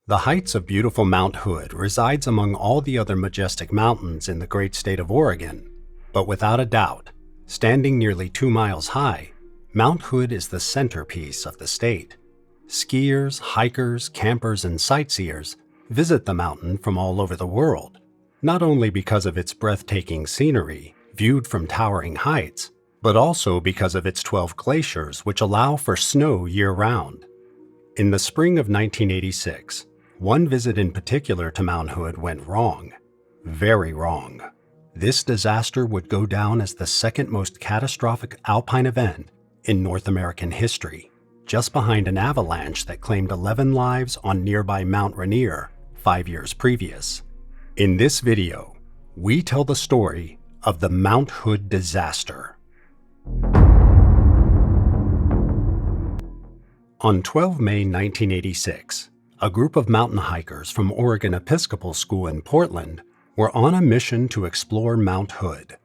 The heights of beautiful Mount Hood resides among all the other majestic mountains in the great state of Oregon, but without a doubt, standing nearly 2 miles high, Mount Hood is the centerpiece of the state. Skiers, hikers, campers, and sightseers visit the mountain from all over the world, not only because of its breathtaking scenery, viewed from towering heights, but also because of its 12 glaciers which allow for snow year-round. In the spring of 1986, one visit in particular to Mount Hood went wrong. Very wrong. This disaster would go down as the second most catastrophic alpine event in North American history, just behind an avalanche that claimed 11 lives on nearby Mount Rainier 5 years previous. In this video, we tell the story of the Mount Hood disaster. On 12 May 1986, a group of mountain hikers from Oregon Episcopal School in Portland were on a mission to explore Mount Hood.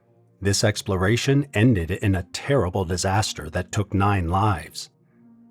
This exploration ended in a terrible disaster that took 9 lives.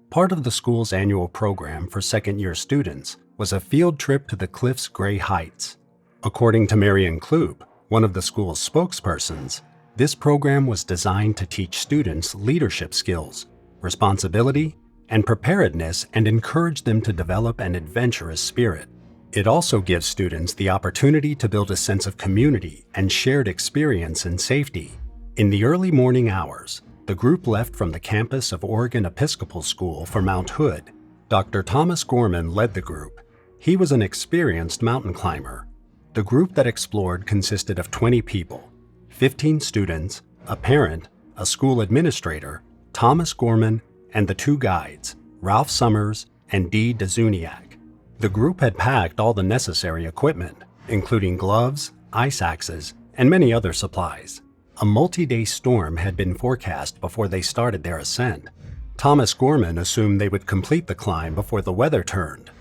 Part of the school's annual program for second-year students was a field trip to the Cliffs Gray Heights. According to Marion Kloop, one of the school's spokespersons, this program was designed to teach students leadership skills, responsibility, and preparedness, and encourage them to develop an adventurous spirit. It also gives students the opportunity to build a sense of community and shared experience and safety. In the early morning hours, the group left from the campus of Oregon Episcopal School for Mount Hood. Dr. Thomas Gorman led the group. He was an experienced mountain climber. The group that explored consisted of 20 people, 15 students, a parent, a school administrator, Thomas Gorman, and the 2 guides, Ralph Summers and Dee Dzuniak. The group had packed all the necessary equipment, including gloves, ice axes, and many other supplies. A multi-day storm had been forecast before they started their ascent. Thomas Gorman assumed they would complete the climb before the weather turned.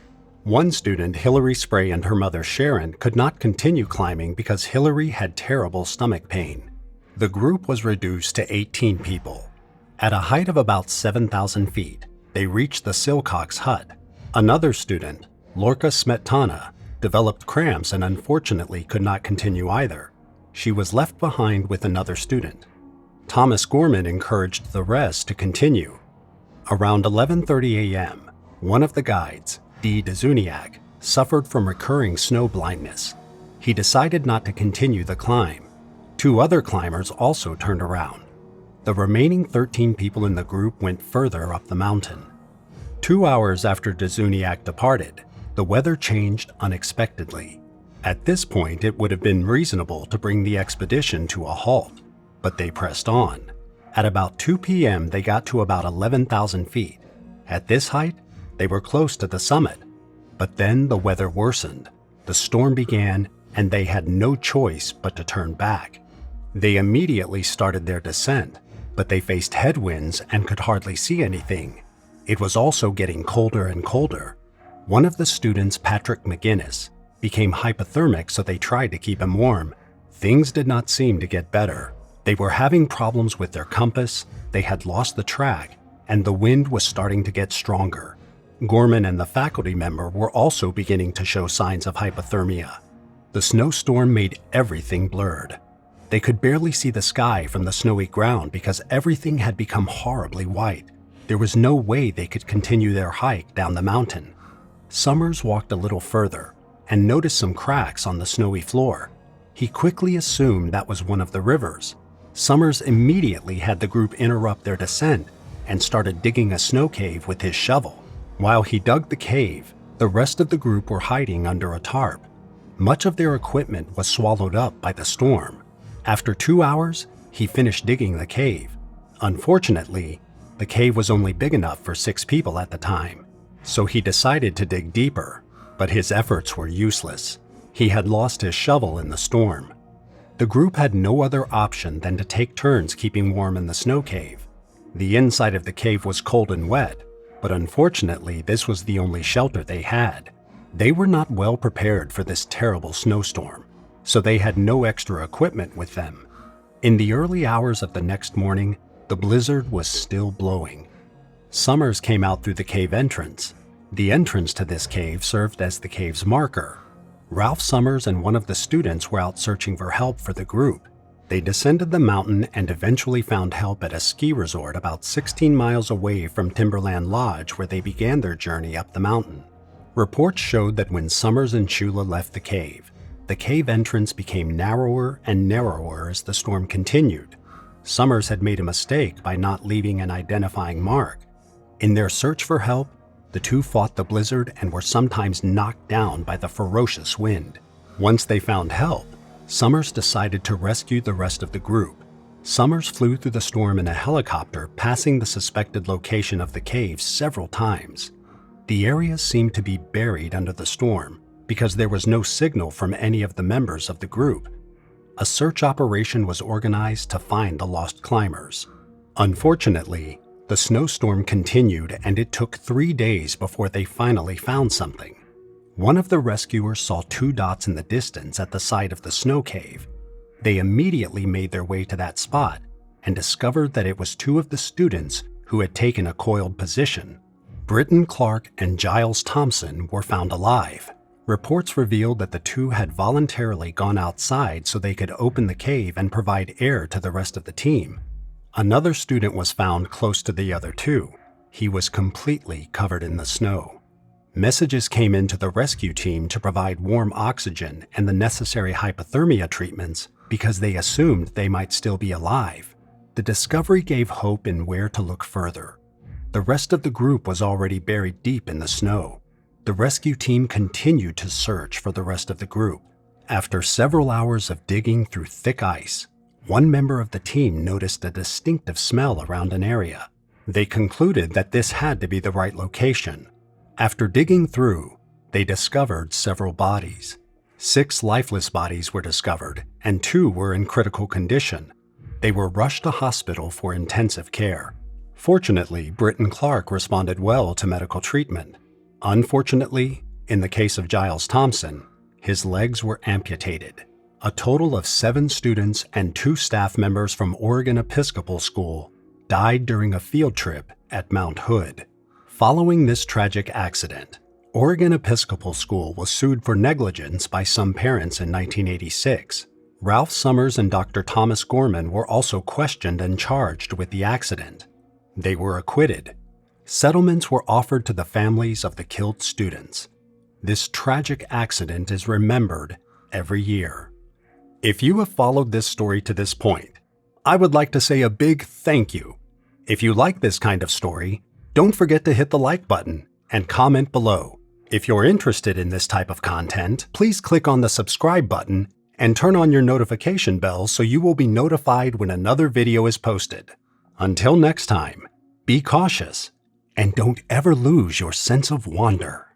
One student, Hillary Spray, and her mother Sharon could not continue climbing because Hillary had terrible stomach pain. The group was reduced to 18 people. At a height of about 7,000 feet, they reached the Silcox Hut. Another student, Lorca Smetana, developed cramps and unfortunately could not continue either. She was left behind with another student. Thomas Gorman encouraged the rest to continue. Around 11:30 a.m., one of the guides, Dee Dzuniak, suffered from recurring snow blindness. He decided not to continue the climb. 2 other climbers also turned around. The remaining 13 people in the group went further up the mountain. 2 hours after Dzuniak departed, the weather changed unexpectedly. At this point, it would have been reasonable to bring the expedition to a halt, but they pressed on. At about 2 p.m., they got to about 11,000 feet. At this height, they were close to the summit. But then the weather worsened. The storm began, and they had no choice but to turn back. They immediately started their descent, but they faced headwinds and could hardly see anything. It was also getting colder and colder. One of the students, Patrick McGinnis, became hypothermic, so they tried to keep him warm. Things did not seem to get better. They were having problems with their compass, they had lost the track, and the wind was starting to get stronger. Gorman and the faculty member were also beginning to show signs of hypothermia. The snowstorm made everything blurred. They could barely see the sky from the snowy ground because everything had become horribly white. There was no way they could continue their hike down the mountain. Summers walked a little further and noticed some cracks on the snowy floor. He quickly assumed that was one of the rivers. Summers immediately had the group interrupt their descent and started digging a snow cave with his shovel. While he dug the cave, the rest of the group were hiding under a tarp. Much of their equipment was swallowed up by the storm. After 2 hours, he finished digging the cave. Unfortunately, the cave was only big enough for 6 people at the time, so he decided to dig deeper, but his efforts were useless. He had lost his shovel in the storm. The group had no other option than to take turns keeping warm in the snow cave. The inside of the cave was cold and wet, but unfortunately, this was the only shelter they had. They were not well prepared for this terrible snowstorm, so they had no extra equipment with them. In the early hours of the next morning, the blizzard was still blowing. Summers came out through the cave entrance. The entrance to this cave served as the cave's marker. Ralph Summers and one of the students were out searching for help for the group. They descended the mountain and eventually found help at a ski resort about 16 miles away from Timberland Lodge, where they began their journey up the mountain. Reports showed that when Summers and Shula left the cave entrance became narrower and narrower as the storm continued. Summers had made a mistake by not leaving an identifying mark. In their search for help, the two fought the blizzard and were sometimes knocked down by the ferocious wind. Once they found help, Summers decided to rescue the rest of the group. Summers flew through the storm in a helicopter, passing the suspected location of the cave several times. The area seemed to be buried under the storm because there was no signal from any of the members of the group. A search operation was organized to find the lost climbers. Unfortunately, the snowstorm continued and it took 3 days before they finally found something. One of the rescuers saw 2 dots in the distance at the side of the snow cave. They immediately made their way to that spot and discovered that it was 2 of the students who had taken a coiled position. Britton Clark and Giles Thompson were found alive. Reports revealed that the 2 had voluntarily gone outside so they could open the cave and provide air to the rest of the team. Another student was found close to the other 2. He was completely covered in the snow. Messages came into the rescue team to provide warm oxygen and the necessary hypothermia treatments because they assumed they might still be alive. The discovery gave hope in where to look further. The rest of the group was already buried deep in the snow. The rescue team continued to search for the rest of the group. After several hours of digging through thick ice, one member of the team noticed a distinctive smell around an area. They concluded that this had to be the right location. After digging through, they discovered several bodies. 6 lifeless bodies were discovered, and 2 were in critical condition. They were rushed to hospital for intensive care. Fortunately, Britton Clark responded well to medical treatment. Unfortunately, in the case of Giles Thompson, his legs were amputated. A total of 7 students and 2 staff members from Oregon Episcopal School died during a field trip at Mount Hood. Following this tragic accident, Oregon Episcopal School was sued for negligence by some parents in 1986. Ralph Summers and Dr. Thomas Gorman were also questioned and charged with the accident. They were acquitted. Settlements were offered to the families of the killed students. This tragic accident is remembered every year. If you have followed this story to this point, I would like to say a big thank you. If you like this kind of story, don't forget to hit the like button and comment below. If you're interested in this type of content, please click on the subscribe button and turn on your notification bell so you will be notified when another video is posted. Until next time, be cautious and don't ever lose your sense of wonder.